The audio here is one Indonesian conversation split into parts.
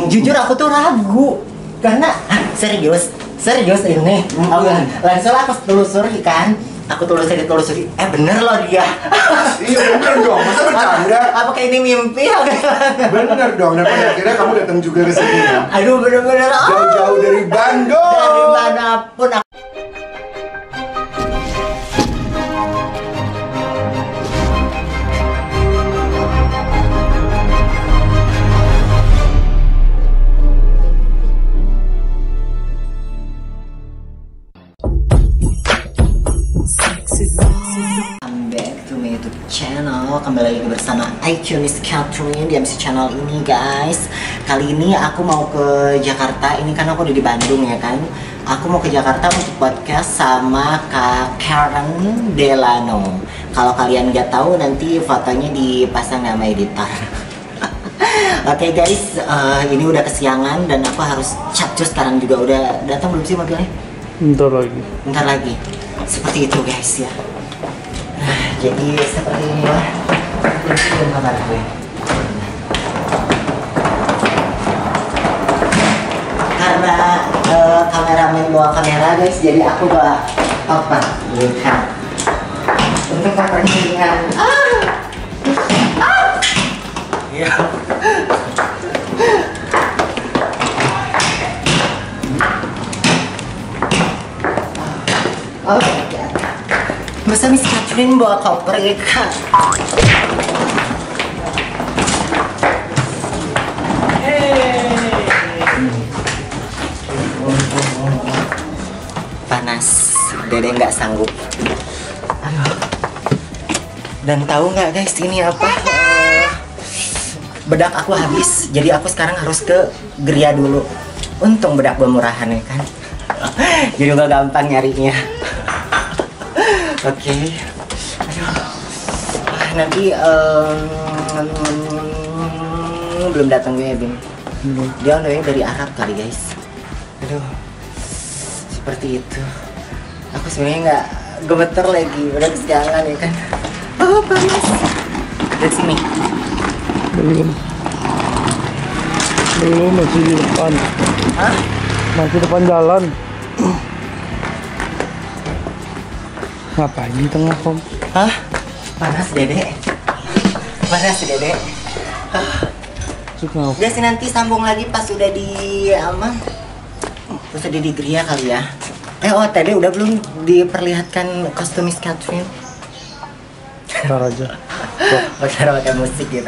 Jujur aku tuh ragu karena serius ini. Langsung aku telusuri kan. Aku telusuri. Bener loh dia. Iya bener dong, masa bercanda? Apakah ini mimpi? Bener dong, dan pada akhirnya kamu datang juga ke sini ya. Aduh bener-bener. Jauh-jauh dari Bandung. Dari manapun aku. Kembali lagi bersama iTunes Catherine di MC Channel ini guys. Kali ini aku mau ke Jakarta. Ini kan aku udah di Bandung ya kan. Aku mau ke Jakarta untuk podcast sama Kak Karen Delano. Kalau kalian nggak tahu nanti fotonya dipasang nama editor. Oke guys, ini udah kesiangan dan aku harus capcus sekarang juga. Udah datang belum sih mobilnya? Bentar lagi. Seperti itu guys ya. Nah, jadi seperti ini lah. Belum kabar gue. Karena kameramen bawa kamera guys, jadi aku bawa apa? Lihat. Untuk kepentingan. Iya. Oke. Masa Miss Catherine bawa koper ya kak? Panas, Dede nggak sanggup. Aduh. Dan tahu nggak guys ini apa? Bedak aku habis, jadi aku sekarang harus ke Gria dulu. Untung bedak gue murahan ya kan. Jadi nggak gampang nyarinya. Oke. Aduh. Nanti belum datang ya Bim. Dia on the way dari Arab kali guys. Aduh. Seperti itu. Aku sebenarnya nggak gemeter lagi, udah kesiangan ya kan. Oh panas. Dari sini. Belum masih di depan. Hah? Masih depan jalan. Ngapain di tengah kom? Hah? Panas Dede. Panas Dede. Suka. Udah sih nanti sambung lagi pas udah di pas udah di Gria kali ya. Tadi udah belum diperlihatkan kostum Miss Catherine? Ntar aja. Pakai musik gitu.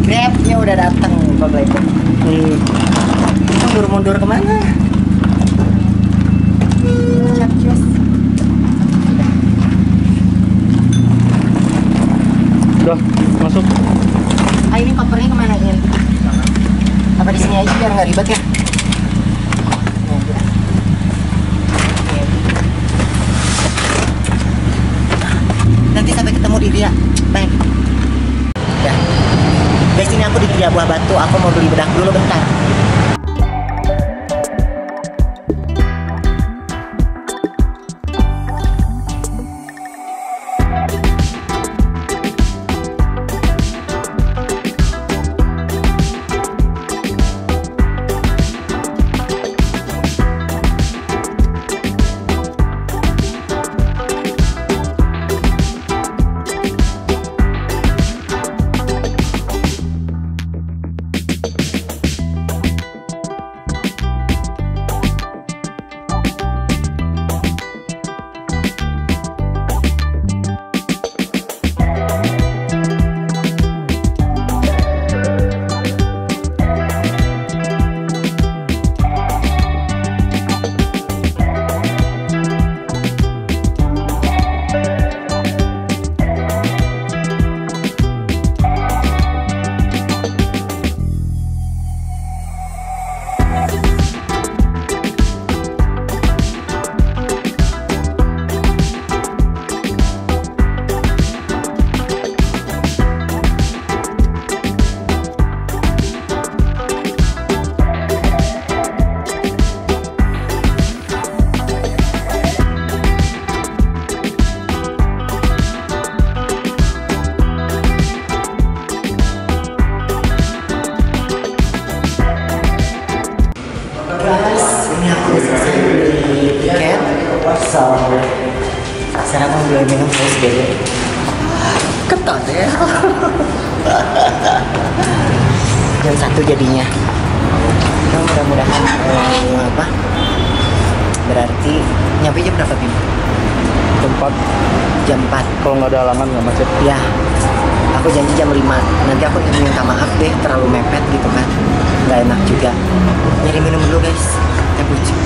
Grabnya udah datang, Pak Blaiko. Mundur kemana? Capcus. Udah masuk. Ini kopernya kemana In? Apa di sini aja biar nggak ribet ya? Nanti sampai ketemu di dia. Bye. Guys, ini aku di Gria Buah Batu. Aku mau beli bedak dulu bentar. minum guys, beda. Ketat ya. Jam 1 jadinya. Nah, mudah-mudahan apa? Berarti nyampe jam berapa, Bim? Jam 4. Kalau nggak ada halangan nggak macet. Ya, aku janji jam 5. Nanti aku minta maaf deh terlalu mepet gitu kan. Nggak enak juga. Nyari minum dulu guys. Teh pucuk.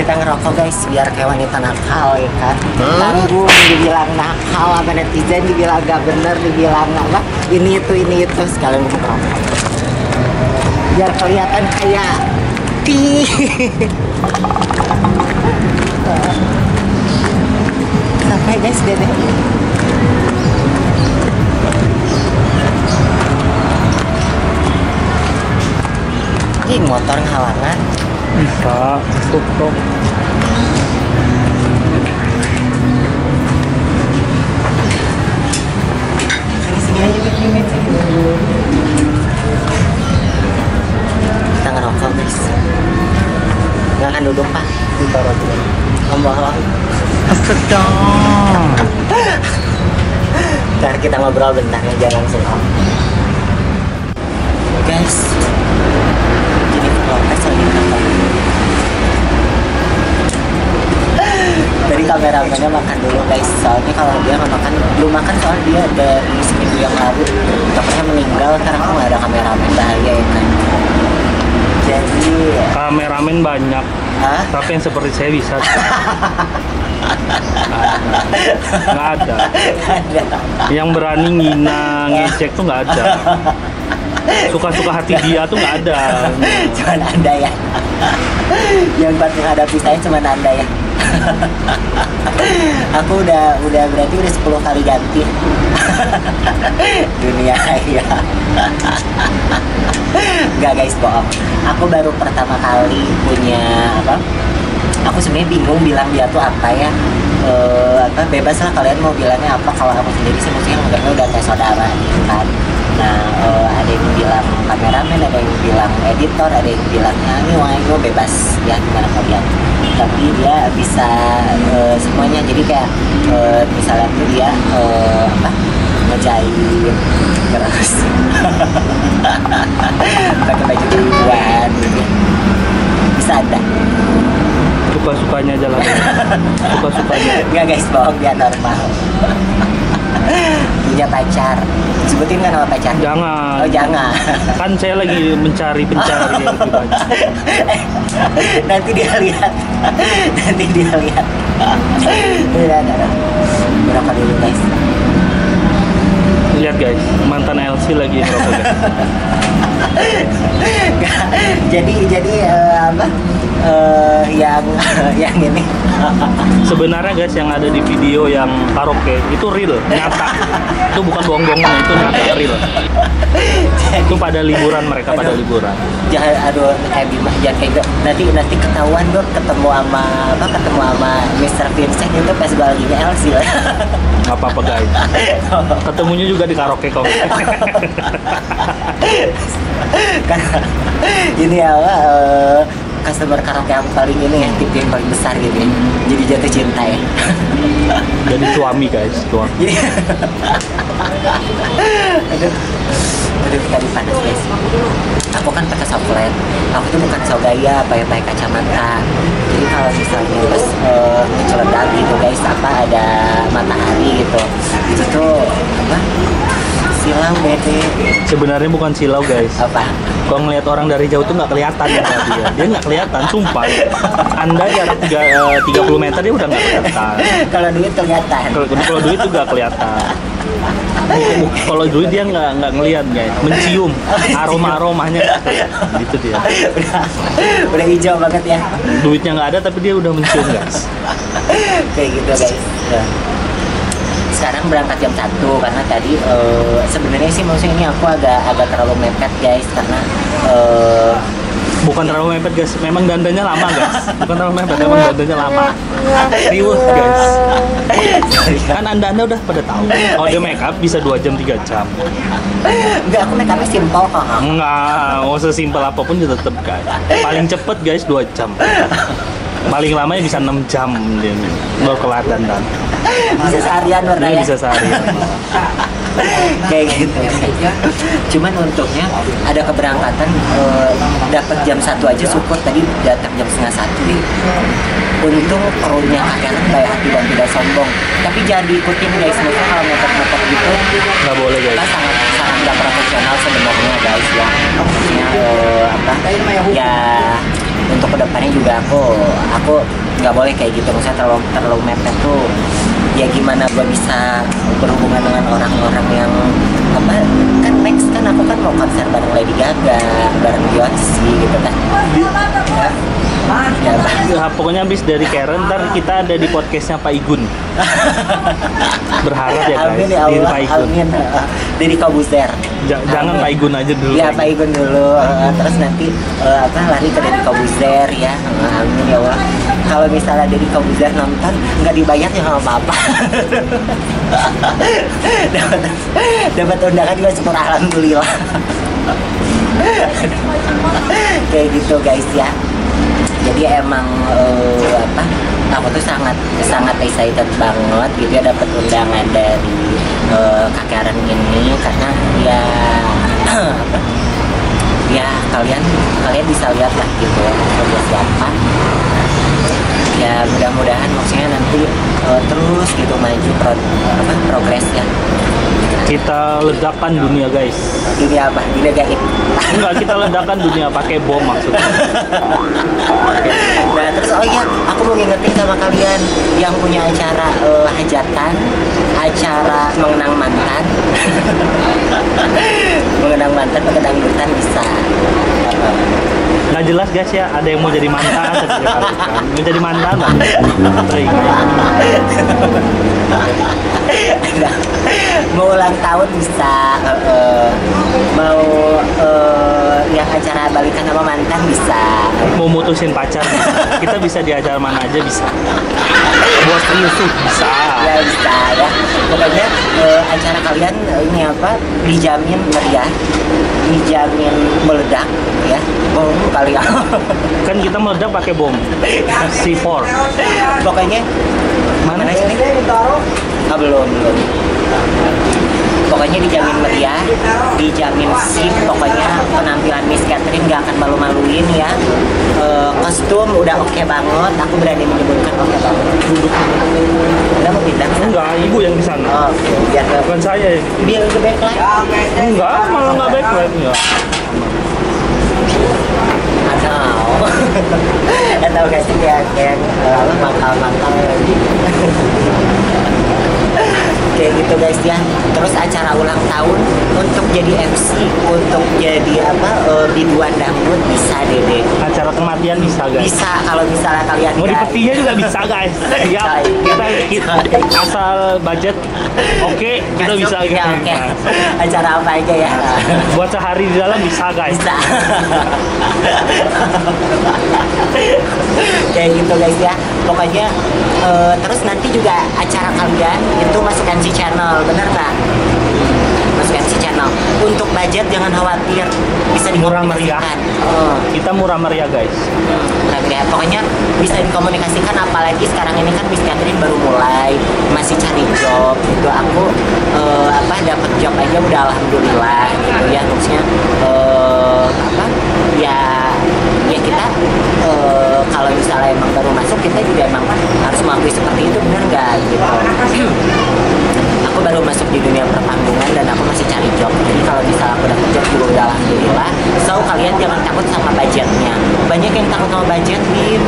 Kita ngerokok guys biar kayak wanita nakal ya kan. Tanggung dibilang nakal sama netizen, dibilang gak bener, dibilang apa ini itu sekalian gue ngerokok biar kelihatan kayak sampai guys dede. Ini motor halangan Bisa, tutup. Sini aja bikin kita ngerokok guys. Nggak akan duduk pak. Ditaruh aja. Ngomong Sedang. ntar kita ngobrol bentar ya, jangan langsung on. Guys, jadi Lopez lagi makan. Tadi kameramennya makan dulu guys, soalnya kalau dia nggak makan, belum makan soalnya dia dari seminggu yang lalu dokternya meninggal karena aku nggak ada kameramen, bahaya ya kan. Jadi Kameramen banyak, hah? tapi yang seperti saya bisa. Nggak ada. Ada. Yang berani ngina, ngecek tuh nggak ada. Suka-suka hati dia tuh nggak ada. Cuman anda ya. Yang buat menghadapi saya cuman anda ya. Aku udah berarti udah 10 kali ganti. Dunia ya. Enggak guys, bohong. Aku baru pertama kali punya apa? Aku sebenarnya bingung bilang dia tuh apa ya. Apa bebas lah kalian mau bilangnya apa. Kalau aku sendiri sih maksudnya udah kayak saudara gitu kan. Nah, ada yang bilang kameramen, ada yang bilang editor, ada yang bilang nyanyi, wah itu bebas ya gimana kalian. Tapi dia bisa semuanya. Jadi kayak misalnya tuh dia apa ngejahit terus pakai baju ribuan gitu. Bisa ada. Suka-sukanya aja lah. Suka-sukanya. Enggak guys, bohong, dia normal. Punya pacar. Sebutin kan nama pacar? Jangan. Oh jangan. Kan saya lagi mencari pencari yang lebih banyak. Nanti dia lihat. Nanti dia lihat. Udah. Berapa dulu guys? Lihat guys, mantan LC lagi ngerokok guys. jadi apa? Yang ini. Sebenarnya guys yang ada di video yang karaoke itu real, nyata. Itu bukan bohong-bohongan, itu nyata real. Itu pada liburan, mereka pada liburan. Jangan, aduh, kayak Bima, jangan kayak gitu. Nanti ketahuan dong ketemu sama Mr. Vincent itu pas gue lagi LC lah. Nggak apa-apa guys. Ketemunya juga di karaoke kok. Karena ini apa? Customer karaoke yang paling ini ya, tip yang paling besar gitu ya. Jadi jatuh cinta ya. Jadi suami guys, suami. Aduh, tadi panas guys. Aku kan pakai softlet. Aku tuh bukan so gaya pakai kacamata. Jadi kalau misalnya terus ngeceledak gitu guys, apa ada matahari gitu, itu tuh apa? Silau silau Dede. Sebenarnya bukan silau guys. Apa? Kalau ngelihat orang dari jauh tuh nggak kelihatan ya dia nggak kelihatan, sumpah. Anda jarak 30 meter dia udah nggak kelihatan. Kalau duit kelihatan. Kalau duit tuh nggak kelihatan. Kalau duit dia nggak ngelihat guys, mencium aromanya gitu dia. Udah hijau banget ya. Duitnya nggak ada tapi dia udah mencium guys. Kayak gitu guys. Sekarang berangkat jam 1 karena tadi sebenarnya sih maksudnya ini aku agak terlalu mepet guys karena bukan terlalu mepet guys, memang dandanya lama guys. Bukan terlalu mepet, memang dandanya lama. Riuh guys. Kan anda udah pada tahu. Kalau dia make up bisa 2 jam 3 jam. Enggak, aku make upnya simple kok. Enggak, mau sesimpel apapun juga tetep guys. Paling cepet guys 2 jam. Paling lamanya bisa 6 jam dia baru kelar dandan. Bisa seharian warna ya? Bisa seharian. Kayak gitu. Cuman untungnya ada keberangkatan dapat jam 1 aja, syukur tadi datang jam setengah 1 nih. Untung krunya kalian baik hati dan tidak sombong. Tapi jangan diikutin guys, maksudnya kalau motor-motor gitu Nggak boleh guys. kita sangat nggak profesional sebenarnya guys ya. Maksudnya ya untuk kedepannya juga aku nggak boleh kayak gitu, misalnya terlalu mepet tuh ya gimana gue bisa berhubungan dengan orang-orang yang apa, kan next kan aku kan mau konser bareng Lady Gaga, bareng Beyonce gitu kan ya, Pokoknya habis dari Karen ntar kita ada di podcastnya Pak Igun. Berharap ya guys. Amin ya Di Allah, Pak Igun. amin. Dari Kobuzer. Jangan Pak Igun aja dulu. Ya Pak Igun dulu, terus nanti lari ke Deddy Kobuzer ya. Amin ya Allah. Kalau misalnya Deddy Kobuzer nonton nggak dibayar ya nggak apa-apa. dapat undangan juga syukur alhamdulillah. Kayak gitu guys ya. Jadi emang aku tuh sangat excited banget gitu ya dapat undangan dari Kak Karen ini karena ya ya kalian bisa lihat lah gitu ya dia siapa. Ya mudah-mudahan maksudnya nanti terus gitu maju progres ya. Kita ledakan dunia guys. Dunia apa? Dunia gaib. Enggak, kita ledakan dunia pakai bom maksudnya. Nah terus oh iya, aku mau ngingetin sama kalian yang punya acara hajatan, acara mengenang mantan, pakai dangdutan bisa. Nggak jelas guys ya, ada yang mau jadi mantan, mau jadi mantan lah. Mau ulang tahun bisa, mau yang acara balikan sama mantan bisa, Mau mutusin pacar bisa. Kita bisa di acara mana aja bisa. Buat serius tuh bisa. ya bisa ya. Pokoknya acara kalian ini apa dijamin meriah, dijamin meledak ya. Bom kali ya. Kan kita meledak pakai bom C4. Pokoknya Mana sini? Ah, belum. Pokoknya dijamin meriah, dijamin sip. Pokoknya penampilan Miss Catherine gak akan malu-maluin ya. Kostum udah oke banget. Aku berani menyebutkan oke banget. Duduk. Udah mau pindah? Enggak, ibu yang di sana. Oke, biar Bukan saya. biar ke backlight. Enggak, malah nggak backlight enggak. Atau gak sih kayak mangkal-mangkal kayak gitu guys ya. Terus acara ulang tahun untuk jadi MC, untuk jadi biduan dangdut bisa Dede. Acara kematian bisa guys. Bisa kalau misalnya kalian Mau di petinya juga bisa guys. Ya, kita asal budget oke, kita bisa ya, oke. Acara apa aja ya? Buat sehari di dalam bisa guys. Bisa. Kayak gitu guys ya. Pokoknya terus nanti juga acara kalian itu masuk MC channel, bener nggak? Masuk MC channel. Untuk budget jangan khawatir, bisa Murah meriah. dikomunikasikan. Kita murah meriah guys. Murah meriah. Pokoknya bisa dikomunikasikan, apalagi sekarang ini kan Miss Catherine baru mulai, masih cari job gitu. Aku dapat job aja udah alhamdulillah gitu ya. Maksudnya ya kita kalau misalnya emang baru masuk, kita juga emang harus mengakui seperti itu, benar nggak gitu. Aku baru masuk di dunia perpanggungan dan aku masih cari job. Jadi kalau bisa aku dapet job juga udah alhamdulillah. So kalian jangan takut sama budgetnya. Banyak yang takut sama budget, Bim.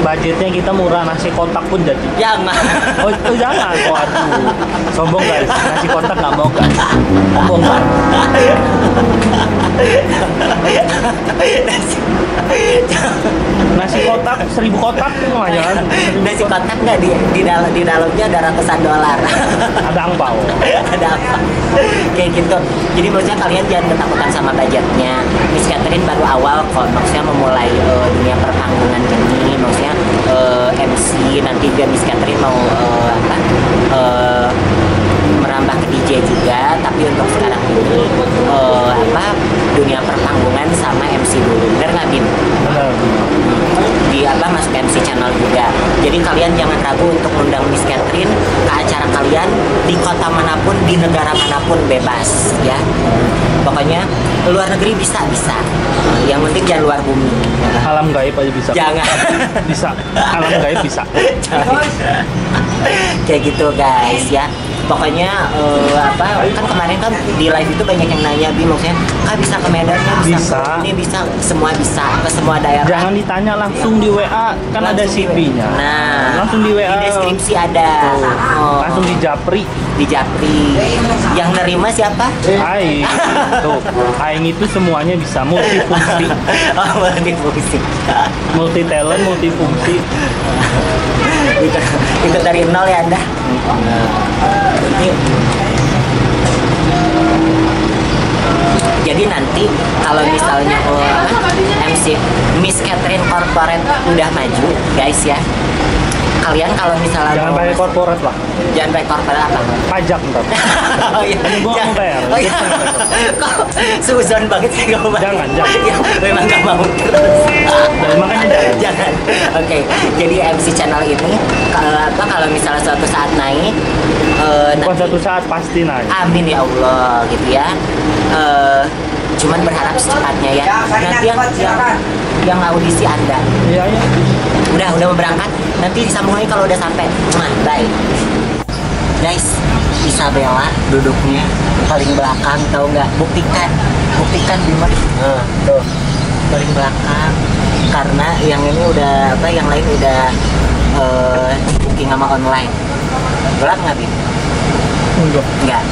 Budgetnya kita murah, nasi kotak pun jadi. Jangan. Oh jangan, waduh. Sombong guys, nasi kotak nggak mau guys. Bongkar. Nasi kotak 1000 kotak tuh jangan. Nasi kotak nggak di dalamnya ada ratusan dolar. Ada angpau. Ada apa? Kayak gitu. Jadi maksudnya kalian jangan ketakutan sama budgetnya. Miss Catherine baru awal kok, maksudnya memulai dunia perpanggungan ini, maksudnya MC nanti dia Miss Catherine mau merambah ke DJ juga, tapi untuk sekarang ini dunia perpanggungan sama MC dulu. Bener nggak, Bim? Benar. Di masuk MC channel juga. Jadi kalian jangan ragu untuk undang Miss Catherine ke acara kalian di kota manapun, di negara manapun, bebas ya. Pokoknya luar negeri bisa. Yang penting jangan luar bumi. Alam gaib aja bisa. Jangan. Bisa. Alam gaib bisa. Kayak gitu guys ya. Pokoknya kan kemarin kan di live itu banyak yang nanya, Bi, maksudnya Kak bisa ke Medan, bisa. Ini bisa, semua bisa ke semua daerah. Jangan ditanya, langsung di WA, kan langsung ada CV-nya. Nah, langsung di WA. Di deskripsi ada. Langsung di Japri. Yang nerima siapa? Aing. Tuh, Aing itu semuanya bisa, multifungsi. Multifungsi. Multi talent, multifungsi. Ikut dari nol ya Anda. Jadi nanti kalau misalnya MC Miss Catherine Corporate udah maju, guys ya. Kalian kalau misalnya jangan pakai corporate lah. Jangan pakai corporate apa? Pajak ntar. Oh iya. Gua nggak mau bayar. Oh iya. Kok suzon banget sih nggak mau bayar? Jangan. Ya, memang nggak mau terus. Dan makanya jangan. Oke. Jadi MC channel ini kalau misalnya suatu saat naik, bukan suatu saat pasti naik. Amin ya Allah gitu ya. Cuman berharap secepatnya ya. Nanti yang audisi Anda. Iya. Udah mau berangkat. Nanti disambung lagi kalau udah sampai. Bye. Guys, Isabella duduknya paling belakang, tahu nggak? Buktikan Bima. Tuh paling belakang. Karena yang ini udah yang lain udah booking sama online. Gelap nggak, Bim? Enggak.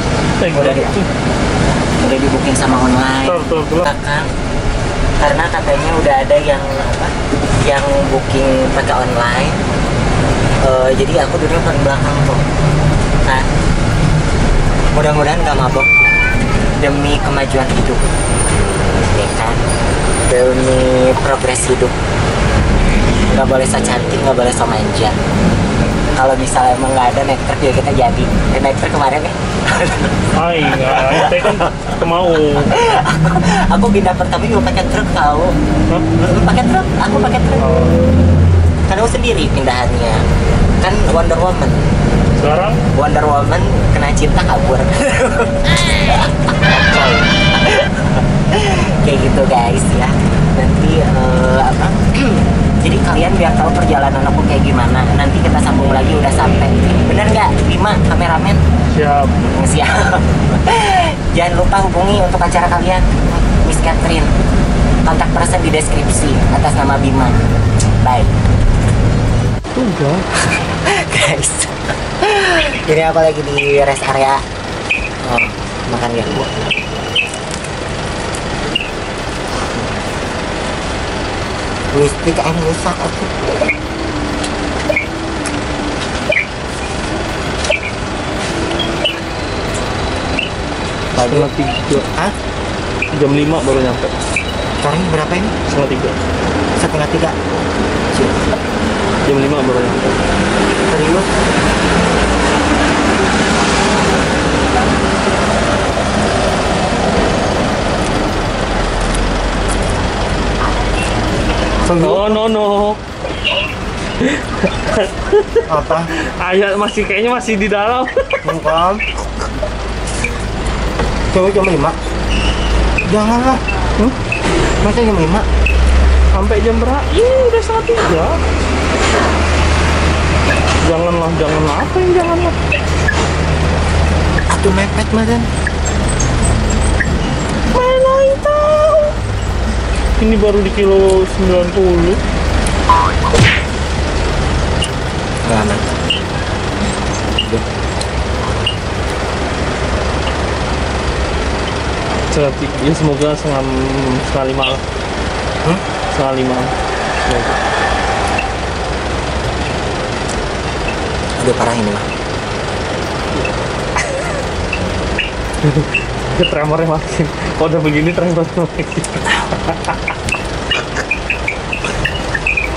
Udah di booking sama online. Belakang. Karena katanya udah ada yang booking pakai online. Jadi aku duduk paling belakang tuh. Nah, mudah-mudahan gak mabok demi kemajuan hidup, ya kan? Demi progres hidup. Gak boleh so cantik, gak boleh so manja. Kalau misalnya emang nggak ada naik truk ya kita jadi. Naik truk kemarin ya. Kan mau. Aku pindah pertama juga pakai truk tahu. Pakai truk, aku pakai truk. Karena aku sendiri pindahannya. Kan Wonder Woman. Sekarang Wonder Woman kena cinta kabur. Kayak gitu guys ya. Nanti jadi kalian biar tahu perjalanan aku kayak gimana. Nanti kita sambung lagi udah sampai. Bener nggak, Bima, kameramen? Siap. Jangan lupa hubungi untuk acara kalian Miss Catherine. Kontak person di deskripsi atas nama Bima. Bye. Tunggu. Guys. Ini aku lagi di rest area. Makan ya. Listrik rusak aku. Tadi 3. Hah? Jam 5 baru nyampe. Sekarang berapa ini? 2:30. 2:30. Jam 5 baru nyampe. Serius? No. Apa? Ayat kayaknya masih di dalam. Bukan. Coba jam 5. Janganlah. Masa jam 5? Sampai jam berapa? Ini udah 2:30. Janganlah. Apa yang janganlah? Itu mepet madan. Mana itu? Ini baru di kilo 90. Nggak aman. Ya semoga setengah lima lah. Setengah lima. Semoga. Udah parah ini mah. Dia tremornya makin. Kalau udah begini tremornya makin.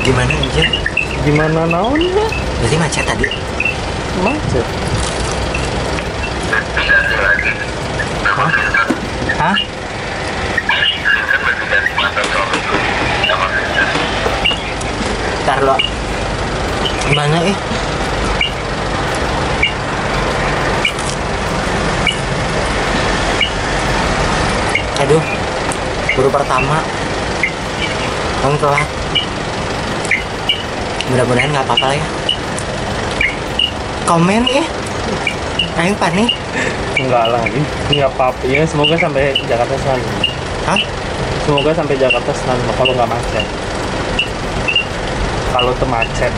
Gimana anjir? Gimana naonnya? Berarti macet tadi. Macet. Hah? Hah? Ntar lo. Gimana Aduh, baru pertama. Kamu telat. Mudah-mudahan nggak apa-apa lah ya. Komen Aing panik. Enggak lah, ini nggak apa-apa. Ya semoga sampai Jakarta selalu. Hah? Semoga sampai Jakarta selalu. Kalau nggak macet. Kalau temacet.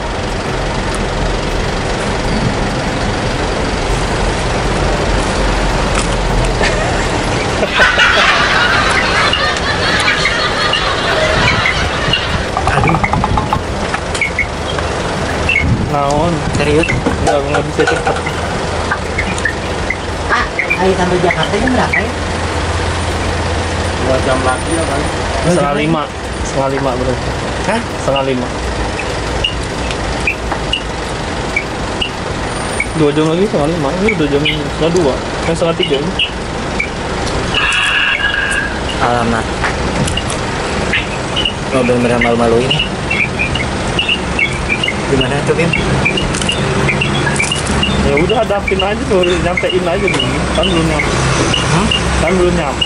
Aduh, Naon? serius? Nggak bisa cepet. Ayo sampai Jakarta jam berapa ya? 2 jam lagi ya kan? Setengah lima berarti. Hah? Setengah lima. 2 jam lagi setengah lima. Ini 2 jam setengah 2. Setengah 3 ini. Alamak. Oh, bener-bener malu-maluin. Gimana tuh, Bim? Ya udah hadapin aja tuh, nyampein aja nih. Kan belum nyampe. Kan belum nyampe.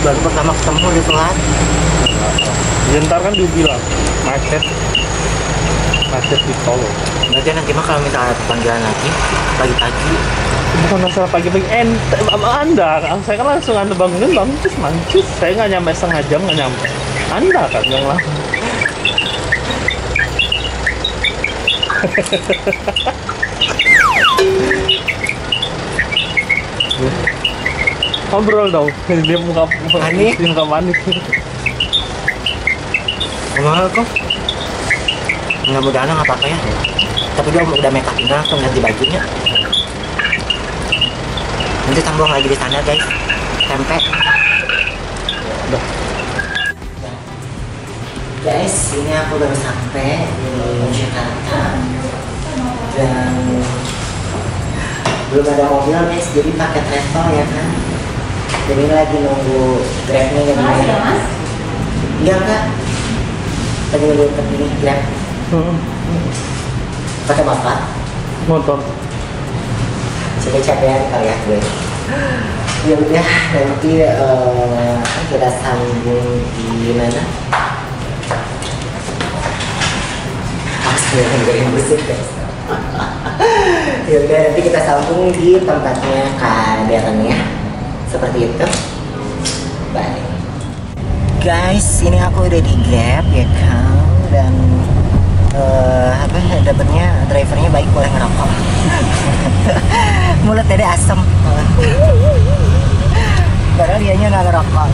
Baru pertama ketemu udah telat. Ya, ntar kan dia bilang macet di tol. Nanti mah kalau misalnya panggilan lagi pagi-pagi. Bukan masalah pagi-pagi, Anda, saya kan langsung Anda bangunin, mancus. Saya nggak nyampe setengah jam, nggak nyampe. Anda kan yang lama. Ngobrol dong, dia muka Panik. Dia muka panik. Gimana kok? Mudah-mudahan nggak apa-apa ya. Tapi dia udah make upin langsung ganti bajunya. Nanti sambung lagi di sana guys. Tempe. Udah. Guys, ini aku baru sampai di Jakarta dan belum ada mobil guys, jadi pakai travel ya kan. Jadi ini lagi nunggu grabnya yang gimana? Iya enggak? Lagi nunggu ini grab. Pakai bapak? Motor. Capek-capekan kali ya gue. Ya udah, nanti kita sambung di mana? Yang busuk guys. Ya udah, nanti kita sambung di tempatnya Kak ya. Seperti itu. Bye. Guys, ini aku udah di Grab ya kan, dan dapetnya drivernya baik, boleh ngerokok. Mulut tadi asem. Padahal dianya nggak ngerokok.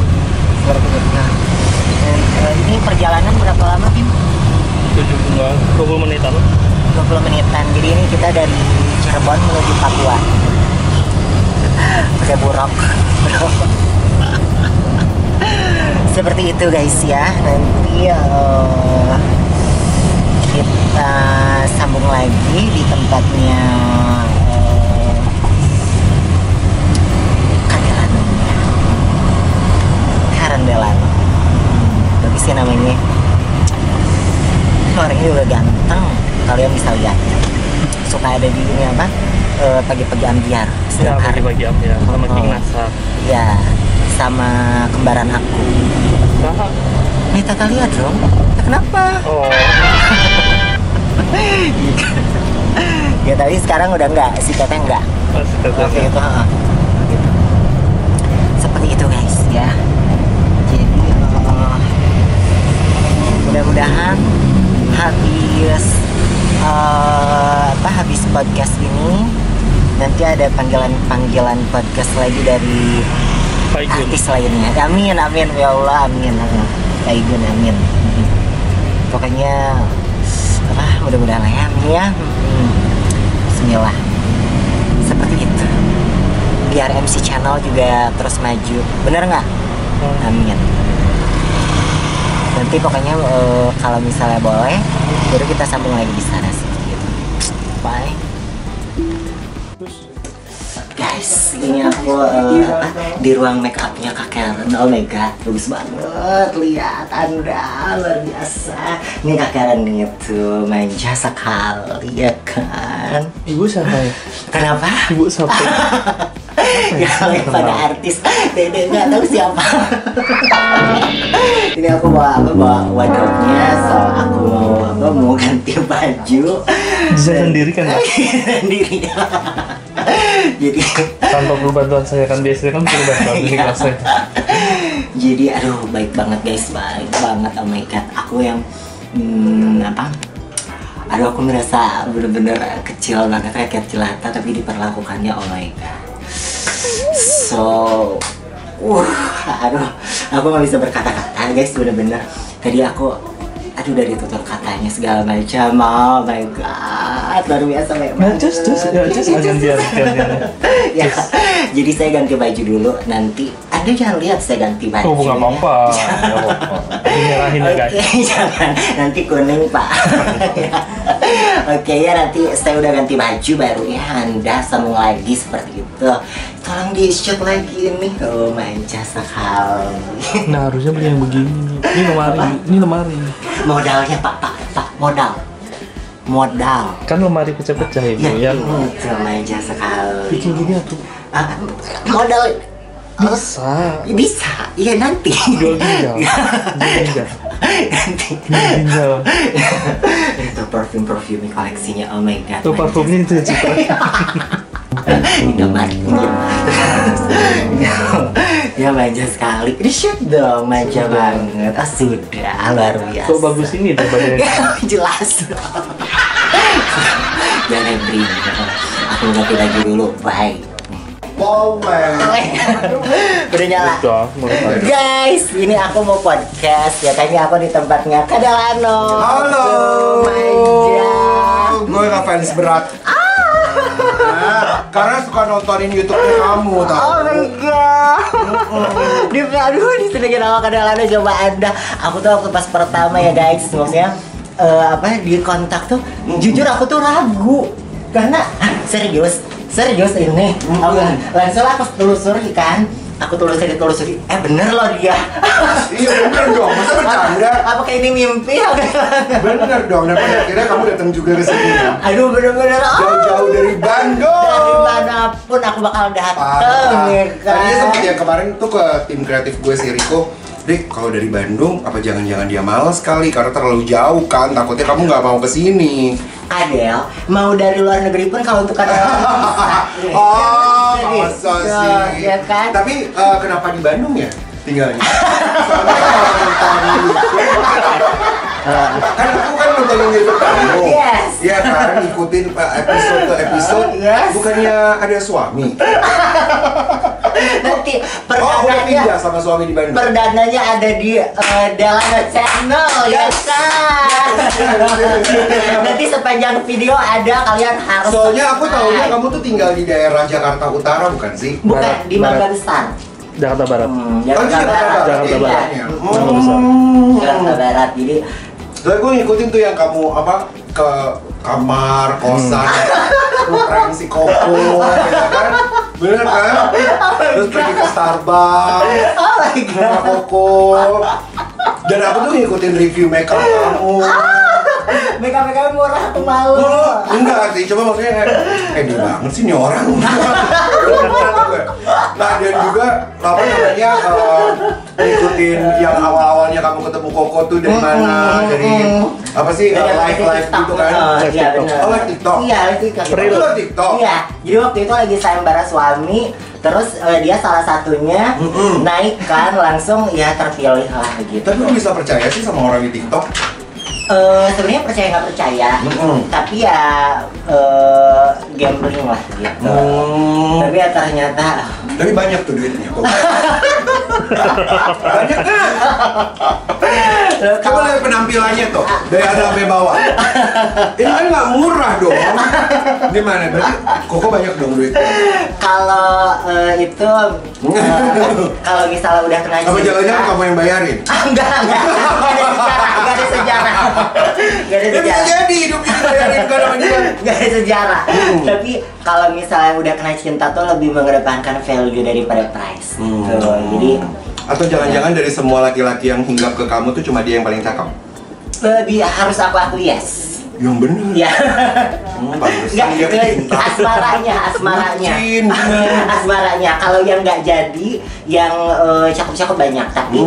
Seperti itu. Nah, ini perjalanan berapa lama, Bim? 20 menitan. 20 menitan. Jadi ini kita dari Cirebon menuju Papua. Pakai buruk. Seperti itu guys ya. Nanti kita sambung lagi di tempatnya Karandelano. Bagus sih namanya. Orangnya juga ganteng, kalian bisa lihat. Suka ada di ini apa? Pagi-pagi ambiar setiap hari. Pagi-pagi ambiar sama King Nasar. Ya, sama kembaran aku. Nah, Nih Tata lihat dong. Kenapa? oh. Ya tapi sekarang udah enggak, si Tete enggak. Oke itu gitu. Seperti itu guys ya. Jadi mudah-mudahan habis podcast ini nanti ada panggilan podcast lagi dari artis lainnya. Amin ya Allah, amin. Paigun, amin. Pokoknya mudah-mudahan lah ya. Bismillah. Seperti itu. Biar MC Channel juga terus maju. Bener nggak? Amin. Nanti pokoknya kalau misalnya boleh, baru kita sambung lagi di sana sih. Gitu. Bye. Guys, ini aku di ruang make upnya Kak Karen. Oh my god, bagus banget. Lihat Anda, luar biasa. Ini Kak Karen itu manja sekali ya kan. Ibu siapa ya? Kenapa? Ibu siapa? Ya pada artis Dede nggak tahu siapa. Ini aku bawa wardrobe-nya, so aku mau ganti baju. Bisa sendiri kan? Sendiri. Jadi tanpa perlu bantuan saya kan, biasanya kan perlu bantuan ini kelasnya. Jadi aduh baik banget guys, baik banget. Oh my god, aku yang aku merasa bener-bener kecil banget, kayak jelata tapi diperlakukannya oh my god. So aku nggak bisa berkata-kata guys, bener-bener tadi aku dari tutur katanya segala macam. Oh my god, luar biasa banget. Ya, jadi saya ganti baju dulu, nanti Anda jangan lihat saya ganti baju. Oh, bukan apa-apa. Nyerahin ya guys. Oke, jangan. Nanti kuning Pak. Oke ya, nanti saya udah ganti baju baru ya Anda sambung lagi seperti itu. Tolong di shoot lagi nih. Oh manja sekali. Nah harusnya beli yang begini nih. Ini lemari. Modalnya Pak, modal. Kan lemari pecah-pecah ibu ya. Itu manja sekali. Bikin gini aku. Modal bisa. Iya nanti. Jual ginjal. Nanti. Ginjal. Itu parfum koleksinya. Oh my god. Tuh parfumnya itu juga. Indomaret. Ya manja sekali. Ini shoot dong, manja banget. Sudah luar biasa. Kok bagus ini tuh badannya. Jelas. Jangan beri. Aku ganti baju dulu. Bye. Udah nyala. Guys, ini aku mau podcast ya. Kayaknya aku di tempatnya Kadelano. Halo. Manja. Gue ngefans berat. Karena suka nontonin YouTube-nya kamu, tau? Oh my god. Di sini nama Kadelano, coba Anda. Aku tuh waktu pas pertama ya guys, maksudnya di kontak tuh, jujur aku tuh ragu karena serius ini. Langsung aku telusuri kan. Aku telusuri. Bener loh dia. Iya bener dong, masa bercanda? Apa kayak ini mimpi? Bener dong, dan pada akhirnya kamu datang juga ke sini ya? Aduh bener-bener. Jauh-jauh dari Bandung. Dari manapun aku bakal dateng ya kan. Tadinya sempet yang kemarin tuh ke tim kreatif gue si Riko. Dek, kalau dari Bandung, apa jangan-jangan dia males sekali karena terlalu jauh kan? Takutnya kamu nggak mau kesini. Adel, mau dari luar negeri pun kalau untuk Adel bisa. Oh, masa sih? Ya kan? Tapi kenapa di Bandung ya tinggalnya? Soalnya kalau nonton YouTube, kan aku kan nontonin YouTube kamu. Yes. Iya kan, ngikutin episode ke episode. Yes. Bukannya ada suami? Nanti Oh, udah pindah perdananya, sama suami di Bandung. perdananya ada di Delano Channel ya kan. Nanti sepanjang video ada, kalian harus. Soalnya aku taunya subscribe. kamu tuh tinggal di daerah Jakarta Utara bukan sih? Bukan Barat, di Mangga Besar. Jakarta Barat. Jakarta Barat. Jakarta Barat. Iya. Mangga Besar. Jakarta Barat. Jadi Soalnya gue ngikutin tuh yang kamu ke kamar, kosan, prank si Koko, ya kan? Bener kan? Terus pergi ke Starbucks, oh my sama god. Koko. Dan aku tuh ngikutin review makeup kamu. Makeup murah aku malu. Enggak sih, coba maksudnya kayak dia banget sih nih orang. gue. Nah dan juga apa namanya ngikutin yang awal-awalnya kamu ketemu Koko tuh dari mana, dari apa sih live gitu kan? Iya benar. Oh live TikTok. Iya live TikTok. Itu live TikTok. Iya. Jadi waktu itu lagi sayembara suami, terus dia salah satunya naik kan langsung ya terpilih lah gitu. Tapi lu bisa percaya sih sama orang di TikTok? Sebenarnya percaya nggak percaya, tapi ya gambling lah gitu. Tapi ya ternyata. Tapi banyak tuh duitnya kok. Banyak kan? Coba lihat penampilannya tuh dari atas sampai bawah. Ini kan nggak murah dong. Gimana? Berarti Koko banyak dong duitnya. Kalau itu kalau misalnya udah kena Apa jangan-jangan kamu yang bayarin? Enggak ada sejarah. Gak ada Ya bisa sejarah. jadi hidup ini bayarin kan sama dia. Gak ada sejarah. Tapi kalau misalnya udah kena cinta tuh lebih mengedepankan value daripada price. Gitu. Jadi Atau jangan-jangan dari semua laki-laki yang hinggap ke kamu tuh cuma dia yang paling cakep? lebih harus aku yes. Yang bener. Ya. Pantesan Nggak, dia cinta. asmaranya. Bucin. Asmaranya. Kalau yang nggak jadi, yang cakep-cakep banyak. Tapi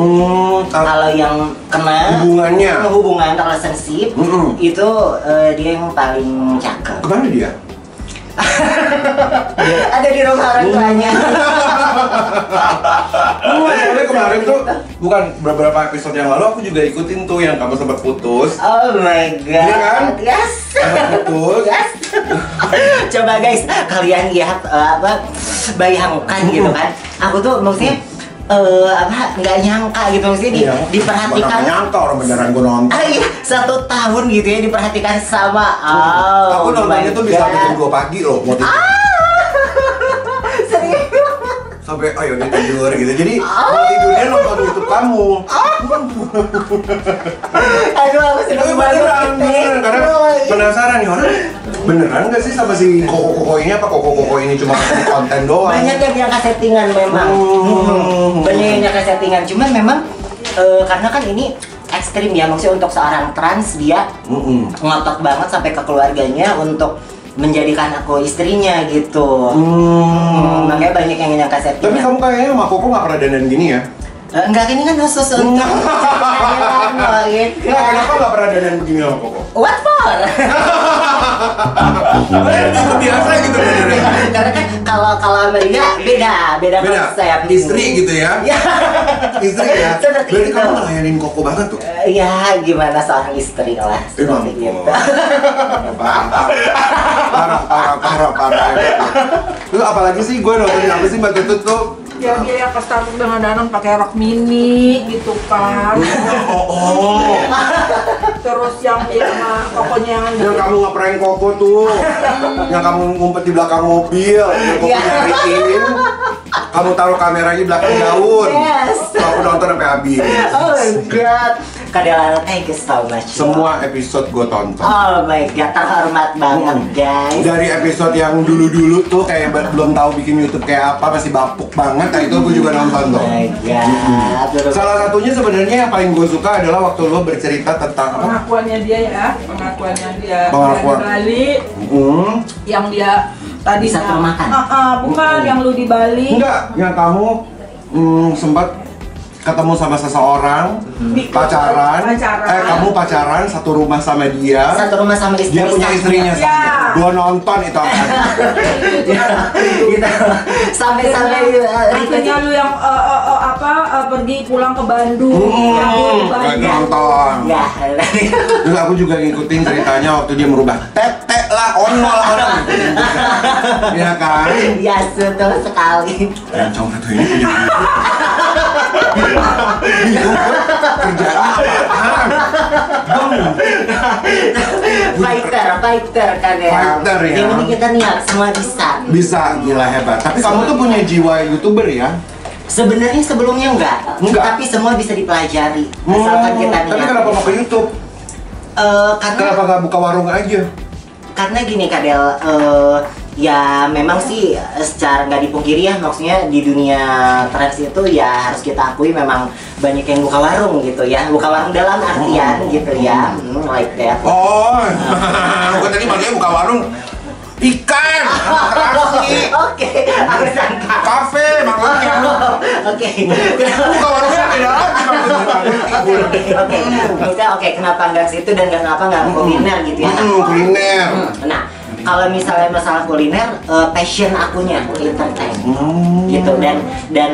kalau yang kena hubungan relationship itu dia yang paling cakep. Kemana dia? Ada di rumah orang tuanya. Soalnya kemarin tuh bukan beberapa episode yang lalu aku juga ikutin tuh yang kamu sempat putus. Oh my god. Iya kan? Yes. Sempat putus. Yes. Coba guys, kalian lihat bayangkan gitu kan. Aku tuh maksudnya nggak nyangka gitu maksudnya diperhatikan. Mana nyangka orang beneran gue nonton. Iya, 1 tahun gitu ya diperhatikan sama. Aku nontonnya tuh bisa sampai jam 2 pagi loh. Mau tidur. Serius. Sampai ayo dia tidur gitu. Jadi mau tidurnya nonton YouTube kamu. Aduh, aku seneng Tapi banget. beneran, karena penasaran nih orang beneran gak sih sama si Koko-Koko ini, apa Koko-Koko ini cuma konten doang? Banyak yang nyangka settingan memang. Banyak yang nyangka settingan. Cuman memang karena kan ini ekstrim ya, maksudnya untuk seorang trans dia ngotot banget sampai ke keluarganya untuk menjadikan aku istrinya gitu. Makanya banyak yang nyangka Tapi settingan. kamu kayaknya sama Koko gak pernah dandan gini ya? Enggak, ini kan khusus untuk gitu. Kenapa gak pernah dandan begini sama Koko? What for? Itu biasa gitu dandannya. Karena kan kalau sama dia beda konsep. Istri gitu ya? Ya. Istri ya? Seperti Berarti itu. kamu ngelayanin Koko banget tuh? Ya gimana seorang istri lah seperti gitu. Parah. Terus apalagi sih gue nontonin apa sih Mbak Tutut tuh? Ya dia yang kestarung dengan danang pakai rok mini gitu kan. Oh. Terus yang sama pokoknya Yang kamu ngeprank Koko tuh, yang kamu ngumpet di belakang mobil, yang Koko nyariin, kamu taruh kameranya di belakang daun. Yes. Aku nonton sampai habis. Oh my god. Kadang thank you so much. Semua episode gue tonton. Oh my god, terhormat banget guys. Dari episode yang dulu-dulu tuh kayak belum tahu bikin YouTube kayak apa, masih bapuk banget. Nah itu gue juga nonton tuh. Oh my god. Salah satunya sebenarnya yang paling gue suka adalah waktu lo bercerita tentang apa? pengakuannya dia ya, pengakuannya dia Pengakuan. di Bali yang dia tadi Bisa termakan? bukan yang lu di Bali. Enggak, yang kamu sempat ketemu sama seseorang, pacaran, kamu pacaran satu rumah sama dia, Satu rumah sama istri. dia punya istrinya Ya. sama. Gua nonton itu apa? Gitu. Sampai Akhirnya lu yang pergi pulang ke Bandung, yang lu di Bali. Gua nonton. Ya. Terus aku juga ngikutin ceritanya waktu dia merubah tete lah, onol orang. Iya kan? Ya, betul sekali. Cowok satu ini punya bingung gue kerjaan apaan? Fighter kan ya. Fighter ya. Yang penting kita niat, semua bisa. Bisa, gila hebat. Tapi kamu tuh punya jiwa YouTuber ya? Sebenarnya sebelumnya enggak. Tapi semua bisa dipelajari. Asalkan kita niat. Tapi kenapa mau ke YouTube? Kenapa nggak buka warung aja? Karena gini Kadel, ya memang sih secara nggak dipungkiri ya, maksudnya di dunia trans itu ya harus kita akui memang banyak yang buka warung gitu ya, buka warung dalam artian gitu ya, like that. Oh, gue tadi makanya buka warung. Ikan, terasi. Oke, aku sangka. Kafe, makanya. Oke. Bukan warungnya beda lagi Oke, oke. Kenapa nggak situ dan kenapa nggak kuliner gitu ya? kuliner. Nah, kalau misalnya masalah kuliner, passion akunya entertain, gitu dan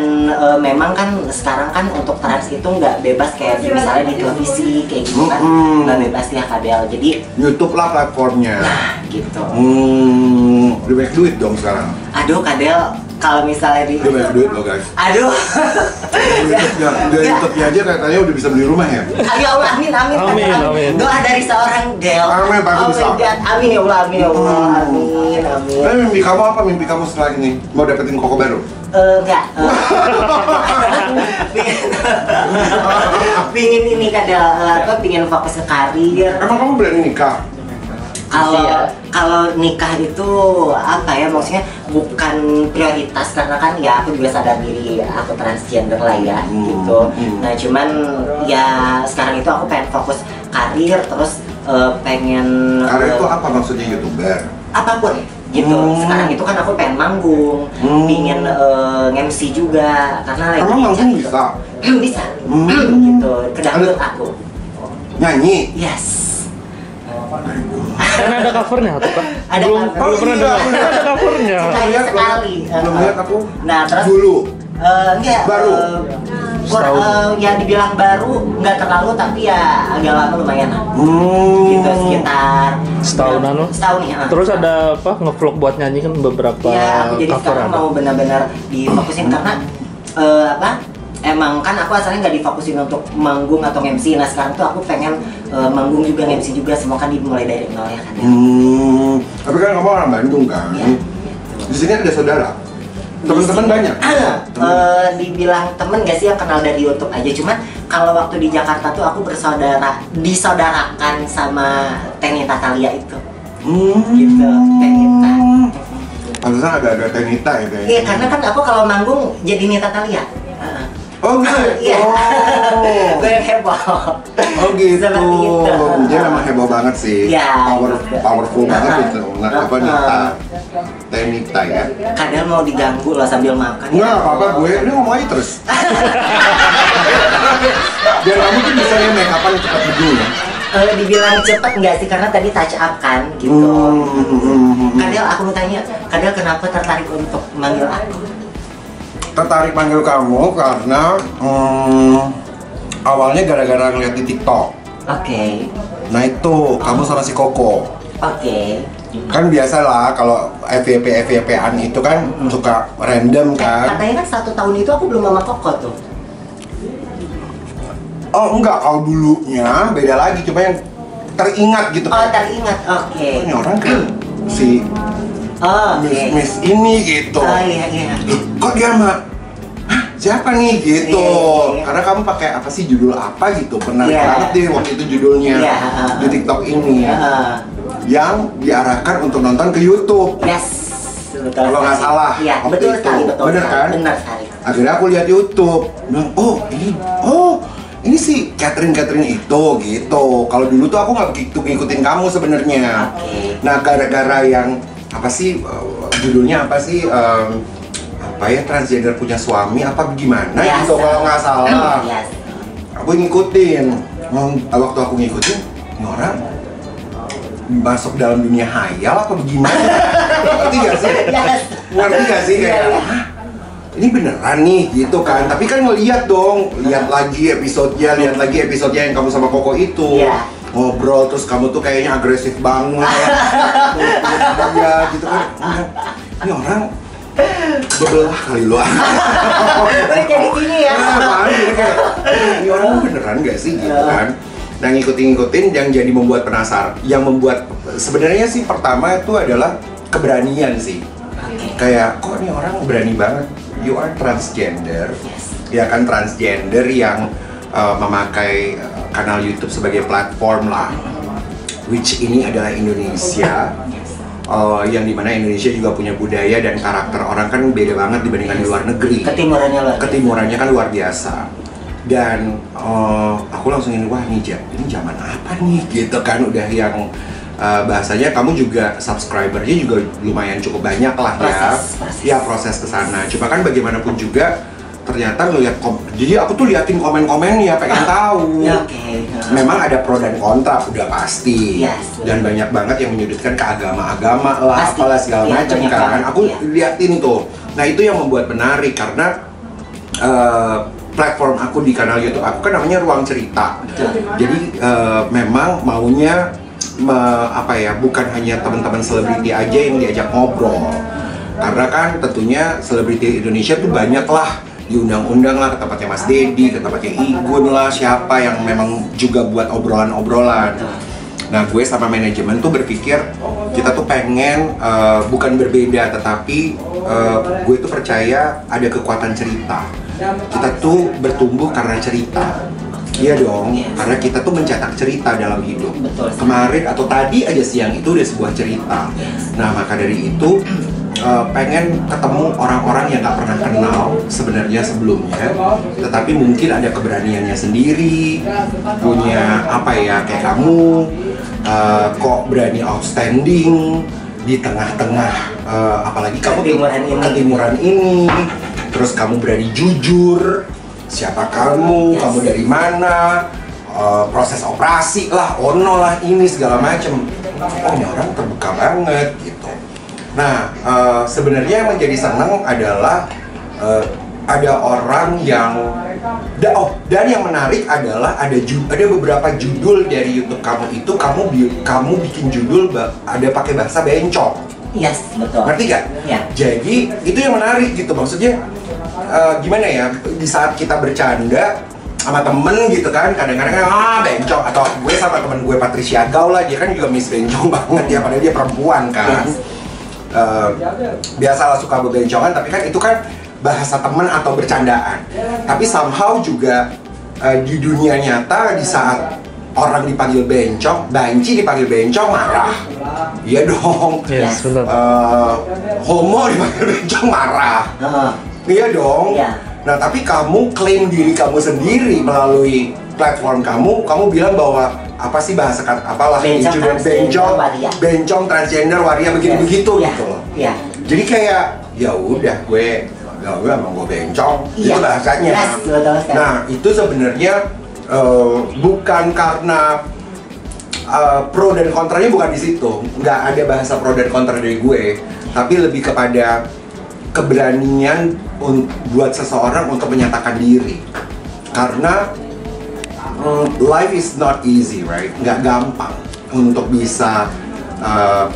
memang kan sekarang kan untuk trans itu nggak bebas kayak misalnya di televisi kayak gitu kan, nggak bebas ya Kadel. Jadi YouTube lah platformnya. nah gitu. Udah banyak duit dong sekarang. Aduh Kadel, kalau misalnya di Udah banyak duit loh guys. aduh. Udah YouTube-nya aja katanya udah bisa beli rumah ya. Ya Allah, amin. Amin. Doa dari seorang Del. Amin, pasti bisa. Amin ya Allah, amin ya Allah, amin. Tapi mimpi kamu apa? Mimpi kamu setelah ini? Mau dapetin koko baru? Enggak. Pingin ini Kadel, pingin fokus ke karir. Emang kamu berani nikah? Kalau nikah itu apa ya, maksudnya bukan prioritas karena kan ya aku juga sadar diri aku transgender lah ya gitu. Nah cuman ya sekarang itu aku pengen fokus karir, terus pengen Karir itu apa maksudnya YouTuber? apapun gitu. Sekarang itu kan aku pengen manggung, pingin nge-MC juga karena lagi Emang manggung bisa? bisa gitu. Kedangdut aku. Nyanyi? Yes. Kan ada covernya tuh kan? Ada Belum cover. pernah iya. dengar. Ada covernya. Sekali. Belum lihat aku. Nah terus Dulu. enggak Baru? ya dibilang baru nggak terlalu tapi ya agak lama lumayan gitu, sekitar Setahunan loh. setahun ya. Terus ada apa ngevlog buat nyanyi kan beberapa Ya aku jadi cover sekarang ada. mau benar-benar difokusin karena apa, emang kan aku asalnya nggak difokusin untuk manggung atau MC. Nah sekarang tuh aku pengen manggung juga, MC juga, semua kan dimulai dari nol ya kan ya. Tapi kan kamu orang Bandung kan? Iya. Di sini ada saudara. Teman-teman banyak. Dibilang temen gak sih yang kenal dari YouTube aja, cuman kalau waktu di Jakarta tuh aku disaudarakan sama Tenita Thalia itu. Gitu, Tenita. Pantesan ada Tenita ya kayaknya. Iya, karena kan aku kalau manggung jadi Nita Thalia. Oh gitu. Iya. Gue yang heboh. Oh gitu. Seperti itu. Dia memang heboh banget sih. Iya. Powerful banget itu. Apa Nita? Tenita ya. Kadang mau diganggu loh sambil makan. Enggak apa-apa, gue ini ngomong aja terus. Biar kamu tuh bisa ya make up-an cepat bedu ya. Dibilang cepet nggak sih, karena tadi touch up kan gitu. Kadang aku mau tanya, Kadang kenapa tertarik untuk manggil aku? Tertarik manggil kamu karena awalnya gara-gara ngeliat di TikTok. Oke. Nah itu kamu sama si Koko. Oke. Kan biasalah kalau FYP-an itu kan suka random kan. Katanya kan 1 tahun itu aku belum sama Koko tuh. Oh enggak, kalau dulunya beda lagi, cuma yang teringat gitu Oh kan. teringat, oke. Ini orang kan si Oh, oke. Miss ini gitu. Oh iya. Loh, kok dia mah? Hah, siapa nih gitu? Iya. Karena kamu pakai apa sih, judul apa gitu? Pernah Iya. banget deh waktu itu judulnya Iya, di TikTok ini Heeh. yang diarahkan untuk nonton ke YouTube. Yes. Betul Kalau nggak sekali. salah, Iya, waktu betul itu. sekali, betul Bener sekali. kan? Benar sekali. Akhirnya aku lihat YouTube, bilang, ini si Catherine itu gitu. Kalau dulu tuh aku nggak begitu ngikutin kamu sebenarnya. Oke. Nah gara-gara yang apa sih judulnya apa sih apa ya, transgender punya suami apa gimana Yes. gitu kalau nggak salah. Yes. Aku ngikutin. Waktu aku ngikutin, ini orang masuk dalam dunia hayal apa bagaimana? Ngerti gak sih? Yes. Ngerti gak sih kayak? Iya. "Hah, ini beneran nih gitu kan, tapi kan ngeliat dong, lihat lagi episodenya yang kamu sama Koko itu. Iya. Ngobrol terus kamu tuh kayaknya agresif banget. Iya gitu kan. Ini orang bebelah kali lu. Udah jadi gini ya. Jadi kayak ini orang beneran gak sih gitu kan. Nah ngikutin yang jadi membuat penasaran. Yang membuat sebenarnya sih pertama itu adalah keberanian sih. Kayak kok ini orang berani banget. You are transgender. Ya kan, transgender yang memakai kanal YouTube sebagai platform lah. Which ini adalah Indonesia. Yang dimana Indonesia juga punya budaya dan karakter orang kan beda banget dibandingkan di luar negeri. Ketimurannya kan luar biasa. Dan aku langsung ini, wah ini zaman apa nih gitu kan, udah yang bahasanya kamu juga subscribernya juga lumayan cukup banyak lah ya. Ya proses ke sana. Cuma kan bagaimanapun juga ternyata ngeliat jadi aku tuh liatin komen-komennya pengen tahu. Memang ada pro dan kontra udah pasti. Dan banyak banget yang menyudutkan ke agama-agama lah, apalah segala macam kan. Aku liatin tuh. Nah itu yang membuat menarik karena platform aku di kanal YouTube aku kan namanya Ruang Cerita. Jadi memang maunya bukan hanya teman-teman selebriti aja yang diajak ngobrol. Karena kan tentunya selebriti Indonesia tuh banyak lah, diundang-undang lah ke tempatnya Mas Dedi, ke tempatnya Igun lah, siapa yang memang juga buat obrolan-obrolan. Nah gue sama manajemen tuh berpikir kita tuh pengen bukan berbeda, tetapi gue tuh percaya ada kekuatan cerita. Kita tuh bertumbuh karena cerita. Iya dong, karena kita tuh mencetak cerita dalam hidup. Kemarin atau tadi aja siang itu udah sebuah cerita. Nah maka dari itu pengen ketemu orang-orang yang gak pernah kenal sebenarnya sebelumnya, tetapi mungkin ada keberaniannya sendiri, punya kayak kamu, kok berani outstanding di tengah-tengah, apalagi kamu ketimuran ini, terus kamu berani jujur. Siapa kamu dari mana, proses operasi lah, ono lah ini segala macem. Oh ini orang terbuka banget gitu. Nah sebenarnya yang menjadi senang adalah ada orang yang dan yang menarik adalah ada beberapa judul dari YouTube kamu itu kamu bikin judul ada pakai bahasa bencong. Yes, betul. Ngerti gak? Ya. Jadi itu yang menarik gitu, maksudnya gimana ya, di saat kita bercanda sama temen gitu kan, kadang-kadang bencong, atau gue sama temen gue Patricia Gau lah, dia kan juga miss bencong banget ya, padahal dia perempuan kan. Biasalah suka bebencongan, tapi kan itu kan bahasa temen atau bercandaan. Tapi somehow juga di dunia nyata, di saat orang dipanggil bencong, banci dipanggil bencong, marah. Iya dong. Yes, Homo dipanggil bencong, marah. Iya dong. Nah tapi kamu klaim diri kamu sendiri melalui platform kamu bilang bahwa apa sih bahasa apalah bencong, transgender, waria, begitu gitu loh. Jadi kayak ya udah gue emang gue bencong, itu bahasanya. Nah itu sebenarnya bukan karena pro dan kontranya, bukan di situ. Nggak ada bahasa pro dan kontra dari gue, tapi lebih kepada keberanian buat seseorang untuk menyatakan diri. Karena life is not easy, right? Nggak gampang untuk bisa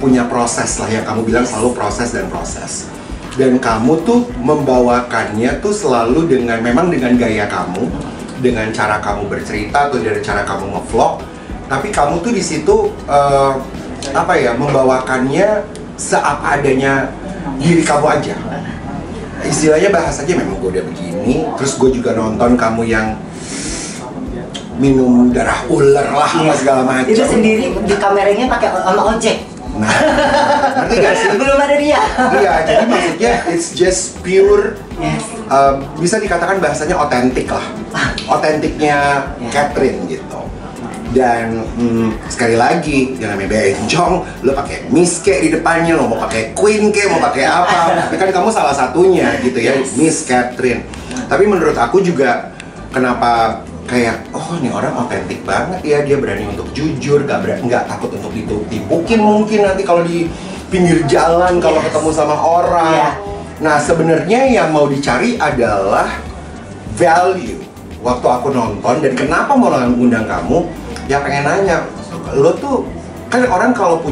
punya proses lah, yang kamu bilang selalu proses dan proses. Dan kamu tuh membawakannya tuh selalu memang dengan gaya kamu, dengan cara kamu bercerita atau dari cara kamu nge-vlog. Tapi kamu tuh di situ membawakannya seapa adanya diri kamu aja. Istilahnya bahasanya memang gue udah begini, terus gue juga nonton kamu yang minum darah ular lah apa segala macam. Itu sendiri di kameranya pakai sama ojek. Nah, ngerti gak sih? Belum ada dia. Iya, jadi maksudnya it's just pure. Bisa dikatakan bahasanya otentik lah, otentiknya Catherine gitu. Dan sekali lagi, yang namanya bencong, lo pakai Miss kayak di depannya, lo mau pakai Queen kayak, mau pakai apa, tapi kan kamu salah satunya gitu ya, Miss Catherine. Tapi menurut aku juga, kenapa kayak, oh ini orang otentik banget ya, dia berani untuk jujur, nggak takut untuk ditipukin mungkin nanti kalau di pinggir jalan, kalau ketemu sama orang. Nah sebenarnya yang mau dicari adalah value. Waktu aku nonton, dan kenapa mau ngundang kamu, ya pengen nanya, lo tuh kan orang kalau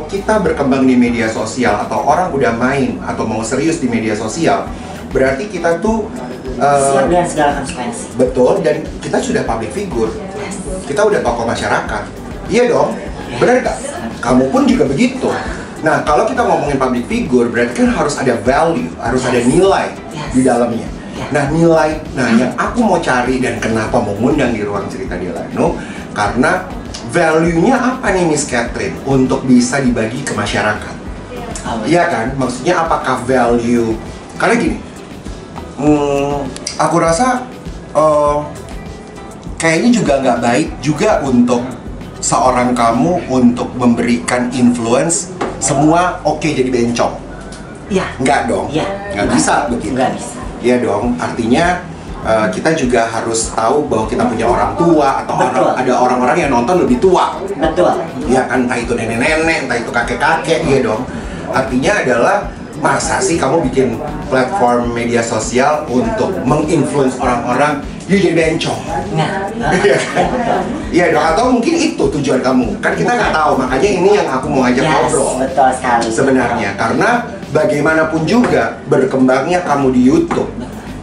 kita berkembang di media sosial atau orang udah main atau mau serius di media sosial, berarti kita tuh siap dengan segala konsekuensi. Betul, dan kita sudah public figure, kita udah tokoh masyarakat. Iya dong, benar gak? Kamu pun juga begitu. Nah kalau kita ngomongin public figure, berarti kan harus ada value, harus ada nilai di dalamnya. Nah yang aku mau cari dan kenapa mau ngundang di Ruang Cerita Delano, karena value-nya apa nih Miss Catherine untuk bisa dibagi ke masyarakat. Iya kan? Maksudnya apakah value, karena gini, aku rasa kayaknya juga nggak baik juga untuk seorang kamu untuk memberikan influence semua oke jadi bencong? Iya. Enggak dong? Iya. Nggak bisa begitu? Nggak bisa. Iya dong, artinya kita juga harus tahu bahwa kita punya orang tua atau ada orang-orang yang nonton lebih tua. Betul. Ya kan, entah itu nenek-nenek, entah itu kakek-kakek, ya dong. Artinya adalah, masa sih kamu bikin platform media sosial untuk menginfluence orang-orang jadi bencong? Nah, Iya kan? Iya dong, atau mungkin itu tujuan kamu. Kan kita nggak tahu, makanya ini yang aku mau ajak ngobrol. Betul sekali. Sebenarnya, karena bagaimanapun juga berkembangnya kamu di YouTube,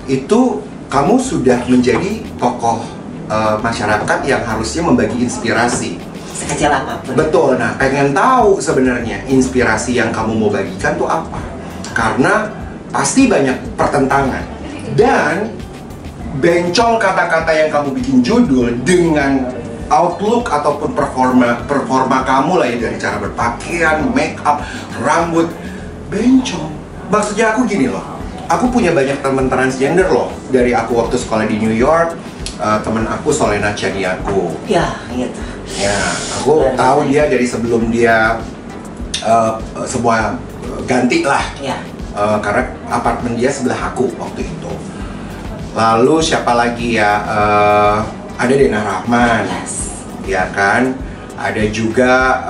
itu kamu sudah menjadi tokoh masyarakat yang harusnya membagi inspirasi. Sekecil apapun. Betul, nah pengen tahu sebenarnya inspirasi yang kamu mau bagikan tuh apa? Karena pasti banyak pertentangan. Dan bencong kata-kata yang kamu bikin judul dengan outlook ataupun performa kamu lah ya, dari cara berpakaian, make up, rambut, bencong. Maksudnya aku gini loh, aku punya banyak teman transgender loh. Dari aku waktu sekolah di New York, teman aku Solena Chaniaku. Ya, gitu. Ya, aku tahu dia dari sebelum dia semua ganti lah. Ya. Karena apartemen dia sebelah aku waktu itu. Lalu siapa lagi ya? Ada Dena Rahman. Yes. Ya kan? Ada juga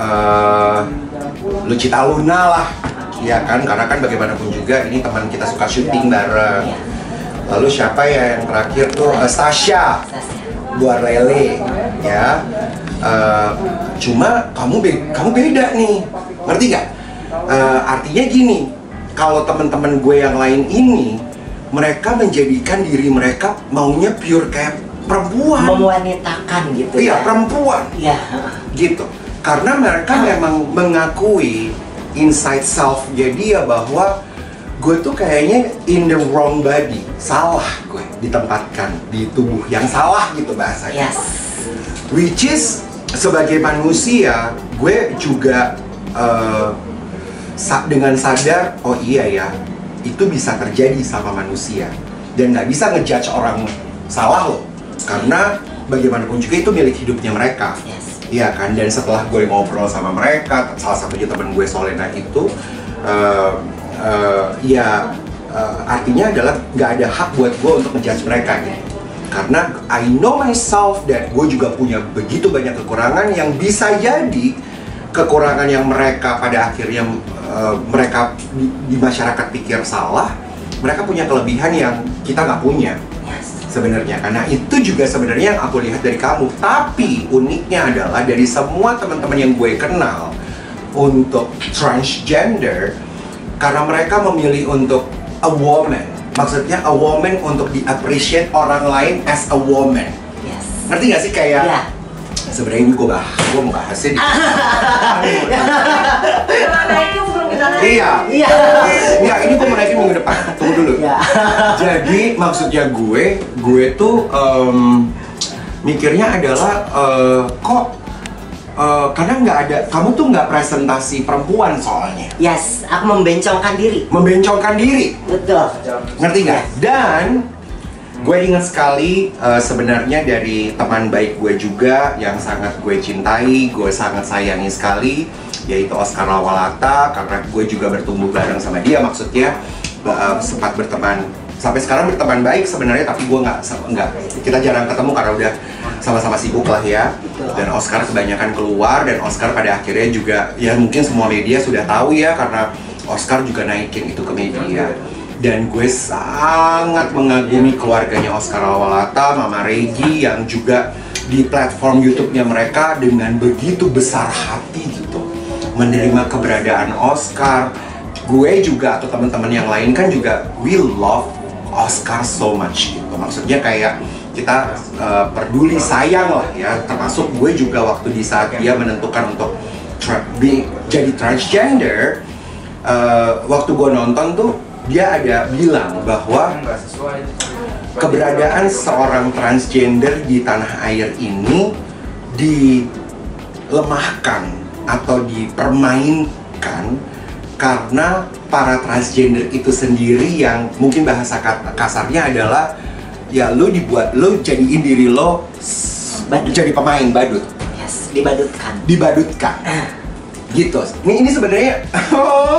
Lucita Luna lah. Ya kan? Karena kan bagaimanapun juga ini teman kita suka syuting bareng. Ya. Lalu siapa ya yang terakhir tuh? Sasha Buar Lele, ya. Cuma kamu beda nih, ngerti gak? Artinya gini, kalau teman-teman gue yang lain ini, mereka menjadikan diri mereka maunya pure kayak perempuan, Mewanitakan gitu. iya ya. perempuan, Iya. gitu. Karena mereka memang mengakui inside self dia bahwa gue tuh kayaknya in the wrong body, salah gue ditempatkan di tubuh yang salah gitu bahasanya. Yes. Which is sebagai manusia, gue juga dengan sadar, oh iya ya, itu bisa terjadi sama manusia. Dan nggak bisa ngejudge orang salah loh. Karena bagaimanapun juga itu milik hidupnya mereka. Yes. Iya kan, dan setelah gue ngobrol sama mereka, salah satunya teman gue Solena itu, artinya adalah nggak ada hak buat gue untuk ngejudge mereka gitu. Karena I know myself that gue juga punya begitu banyak kekurangan yang bisa jadi kekurangan yang mereka pada akhirnya mereka di masyarakat pikir salah, mereka punya kelebihan yang kita nggak punya sebenarnya. Karena itu juga sebenarnya yang aku lihat dari kamu. Tapi uniknya adalah dari semua teman-teman yang gue kenal untuk transgender, karena mereka memilih untuk a woman. Maksudnya a woman untuk di-appreciate orang lain as a woman. Yes. Ngerti gak sih kayak Iya. sebenarnya ini gue mau bahasnya di Itu belum kita naik. Iya. Iya. Enggak, ini gue mau naikin minggu depan. Tunggu dulu. Iya. Jadi maksudnya gue tuh mikirnya adalah karena nggak ada, kamu tuh nggak presentasi perempuan soalnya. Yes, aku membencongkan diri. Membencongkan diri. Betul. Ngerti nggak? Dan gue ingat sekali sebenarnya dari teman baik gue juga yang sangat gue cintai, gue sangat sayangi sekali, yaitu Oscar Lawalata. Karena gue juga bertumbuh bareng sama dia, maksudnya sempat berteman, sampai sekarang berteman baik sebenarnya, tapi gue nggak, kita jarang ketemu karena udah sama-sama sibuk lah ya. Dan Oscar kebanyakan keluar, dan Oscar pada akhirnya juga, ya mungkin semua media sudah tahu ya, karena Oscar juga naikin itu ke media. Dan gue sangat mengagumi keluarganya Oscar Lawalata, Mama Regi, yang juga di platform YouTube-nya mereka dengan begitu besar hati gitu menerima keberadaan Oscar. Gue juga atau teman-teman yang lain kan juga we love Oscar so much gitu. Maksudnya kayak kita peduli, sayang lah ya. Termasuk gue juga waktu di saat dia menentukan untuk jadi transgender, waktu gue nonton tuh dia ada bilang bahwa keberadaan seorang transgender di tanah air ini dilemahkan atau dipermainkan karena para transgender itu sendiri yang mungkin bahasa kasarnya adalah ya lo jadiin diri lo jadi pemain badut. Yes. Yes, dibadutkan. Dibadutkan. Gitu. Ini sebenarnya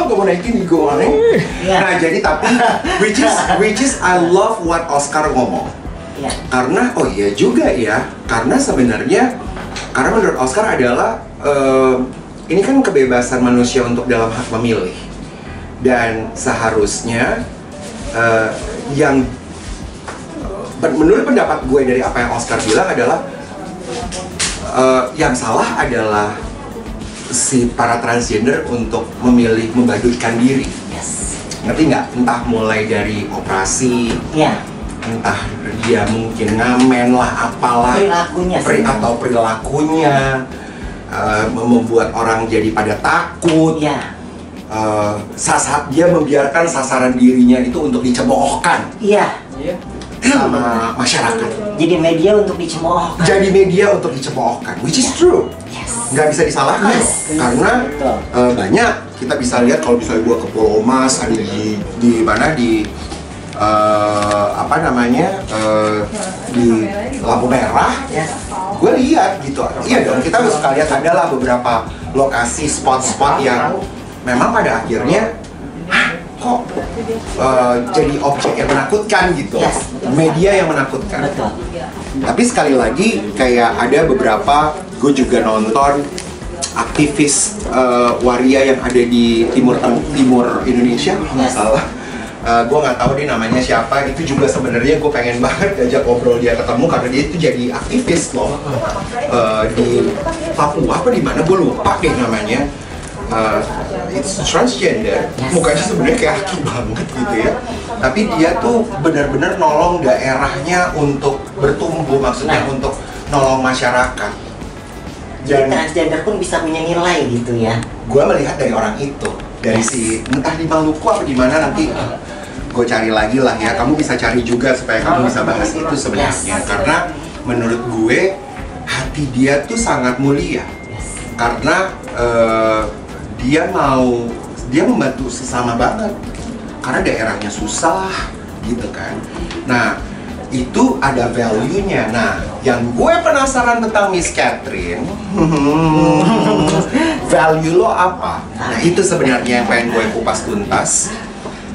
gue mau naikin ego nih. Nah, jadi tapi which is I love what Oscar ngomong. Karena oh iya juga ya. Karena sebenarnya menurut Oscar adalah ini kan kebebasan manusia untuk dalam hak memilih. Dan seharusnya yang menurut pendapat gue dari apa yang Oscar bilang adalah yang salah adalah si para transgender untuk memilih membadutkan diri. Ngerti nggak? Entah mulai dari operasi, entah dia mungkin ngamen lah, apalah perilakunya membuat orang jadi pada takut. Dia membiarkan sasaran dirinya itu untuk dicemoohkan. Sama masyarakat. Jadi media untuk dicemoohkan. Which is true. Nggak bisa disalahkan karena banyak kita bisa lihat kalau misalnya gua ke Pulau Mas ada di mana di apa namanya di lampu merah, gue lihat gitu. Iya dong, kita suka lihat adalah beberapa lokasi spot-spot yang memang pada akhirnya kok jadi objek yang menakutkan gitu, media yang menakutkan. Tapi sekali lagi kayak ada beberapa, gue juga nonton aktivis waria yang ada di timur Indonesia, nggak salah. Gue nggak tahu dia namanya siapa. Itu juga sebenarnya gue pengen banget ajak ngobrol dia ketemu karena dia itu jadi aktivis loh di Papua apa di mana gue lupa deh namanya. It's transgender, mukanya sebenarnya kayak Aki banget gitu ya. Tapi dia tuh benar-benar nolong daerahnya untuk bertumbuh, maksudnya untuk nolong masyarakat. Jadi transgender pun bisa punya nilai gitu ya. Gue melihat dari orang itu, dari si entah di Maluku apa di mana nanti gue cari lagi lah ya. Kamu bisa cari juga supaya kamu bisa bahas itu sebenarnya. Karena menurut gue hati dia tuh sangat mulia. Karena dia membantu sesama banget karena daerahnya susah gitu kan. Nah itu ada value-nya. Nah yang gue penasaran tentang Miss Catherine, value lo apa? Nah itu sebenarnya yang pengen gue kupas tuntas.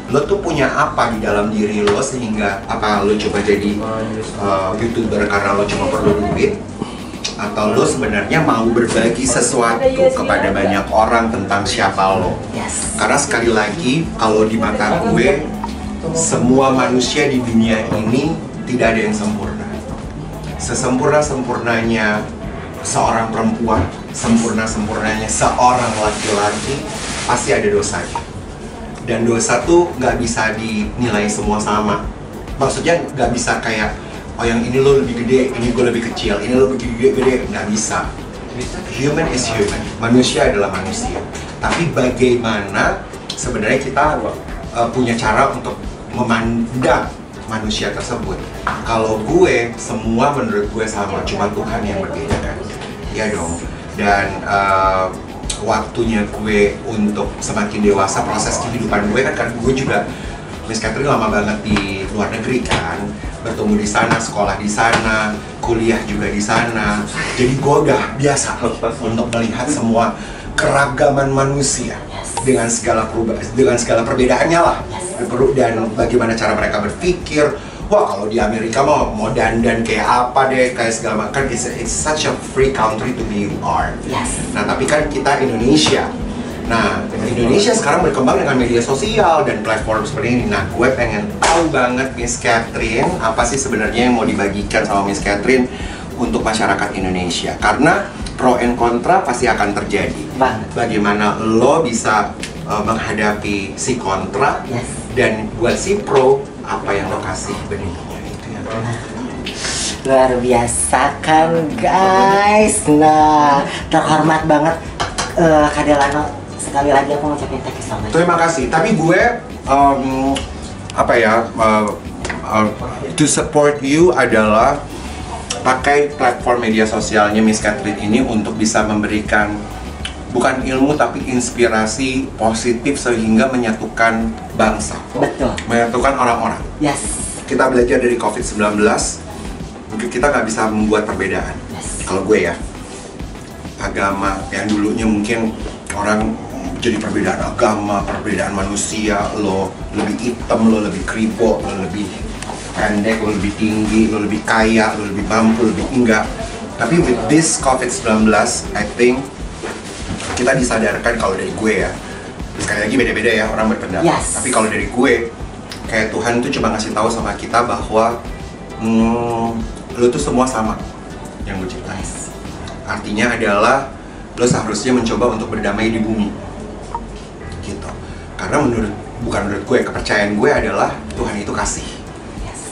Lo tuh punya apa di dalam diri lo sehingga apa lo coba jadi YouTuber karena lo cuma perlu duit? Atau lo sebenarnya mau berbagi sesuatu kepada banyak orang tentang siapa lo? Karena sekali lagi, kalau di mata gue, semua manusia di dunia ini tidak ada yang sempurna. Sesempurna-sempurnanya seorang perempuan, sempurna-sempurnanya seorang laki-laki, pasti ada dosanya. Dan dosa tuh nggak bisa dinilai semua sama. Maksudnya nggak bisa kayak oh yang ini lo lebih gede, ini gue lebih kecil, ini lo lebih gede, nggak bisa. Human is human, manusia adalah manusia. Tapi bagaimana sebenarnya kita punya cara untuk memandang manusia tersebut. Kalau gue, semua menurut gue sama, cuma Tuhan yang berbeda kan. Ya dong. Dan waktunya gue untuk semakin dewasa, proses kehidupan gue kan gue juga Miss Catherine lama banget di luar negeri kan, bertemu di sana, sekolah di sana, kuliah juga di sana. Jadi gue udah biasa untuk melihat semua keragaman manusia dengan segala perbedaannya lah, dan bagaimana cara mereka berpikir. Wah kalau di Amerika mau dandan kayak apa deh, kayak segala macam. It's such a free country to be are. Nah tapi kan kita Indonesia. Nah, Indonesia sekarang berkembang dengan media sosial dan platform seperti ini. Nah, gue pengen tahu banget Miss Catherine, apa sih sebenarnya yang mau dibagikan sama Miss Catherine untuk masyarakat Indonesia? Karena pro and kontra pasti akan terjadi. Bagaimana lo bisa menghadapi si kontra, dan buat si pro, apa yang lo kasih benihnya itu ya. Luar biasa kan guys. Nah, terhormat banget Kak Delano. Sekali lagi aku ngucapin thank you so much. Terima kasih. Tapi gue to support you adalah pakai platform media sosialnya Miss Catherine ini untuk bisa memberikan bukan ilmu tapi inspirasi positif sehingga menyatukan bangsa. Betul. Menyatukan orang-orang. Kita belajar dari COVID-19, mungkin kita nggak bisa membuat perbedaan. Kalau gue ya. agama yang dulunya mungkin orang jadi perbedaan agama, perbedaan manusia, lo lebih hitam, lo lebih kribo, lo lebih pendek, lo lebih tinggi, lo lebih kaya, lo lebih mampu, lebih enggak. Tapi with this COVID-19, I think kita disadarkan kalau dari gue ya, sekali lagi beda-beda ya orang berpendapat. Yes. Tapi kalau dari gue, kayak Tuhan tuh cuma ngasih tahu sama kita bahwa lo tuh semua sama yang gue ciptain. Artinya adalah lo seharusnya mencoba untuk berdamai di bumi, gitu. Karena bukan menurut gue, kepercayaan gue adalah Tuhan itu kasih.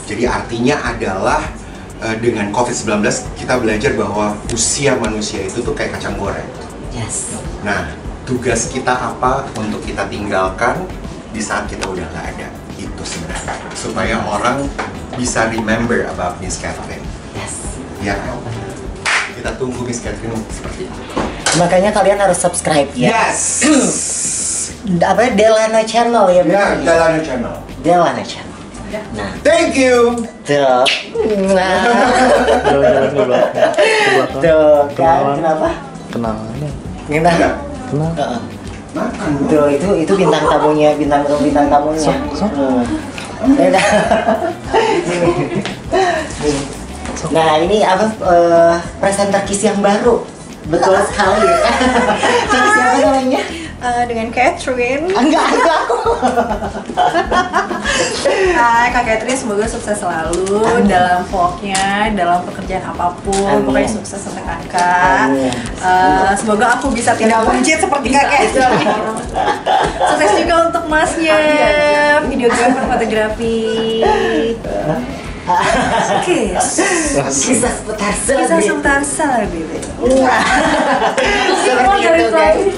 Jadi artinya adalah dengan COVID-19 kita belajar bahwa usia manusia itu tuh kayak kacang goreng. Yes. Nah, tugas kita apa untuk kita tinggalkan di saat kita udah nggak ada? Itu sebenarnya supaya orang bisa remember about Miss Catherine. Yes. Ya kan? Kita tunggu Miss Catherine seperti itu. Makanya kalian harus subscribe ya. Yes. Apa Delano Channel ya? Ya, Delano Channel. Delano Channel. Nah, Thank you. tuh. Nah, Jalan-jalan ke belakang. tuh kan kenapa? Kenalannya. Gimana? Kenal. Heeh. Makan. Tuh itu bintang tamunya, bintang tamunya. Beda. Nah ini apa presenter KISS yang baru, betul sekali. Siapa namanya? Dengan Catherine. Enggak aku. Hai Kak Catherine, semoga sukses selalu dalam vlognya, dalam pekerjaan apapun. Amin. Pokoknya sukses untuk kakak. Amin. Semoga aku bisa tidak buncit seperti Kak Catherine. Sukses juga untuk masnya, videografer, fotografi. Kisah seputar Kisah selebriti. seputar selebriti. Seperti itu guys.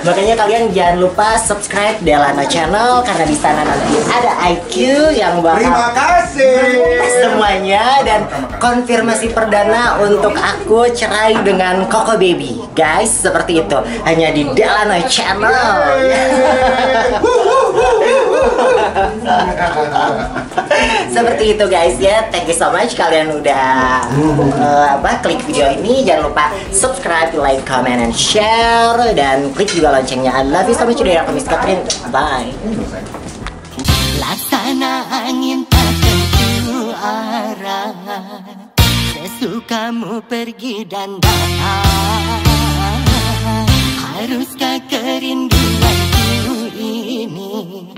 Makanya kalian jangan lupa subscribe Delano Channel karena di sana nanti ada IQ yang bakal Terima kasih. semuanya dan konfirmasi perdana untuk aku cerai dengan Koko Baby. Guys, seperti itu. Hanya di Delano Channel. Seperti itu guys ya. Thank you so much kalian udah klik video ini. Jangan lupa subscribe, like, comment, and share dan klik juga loncengnya. I love you so much dari aku Miss Catherine. Bye. Laksana angin tak tentu arah, sesukamu pergi dan datang. Haruskah kerinduanku ini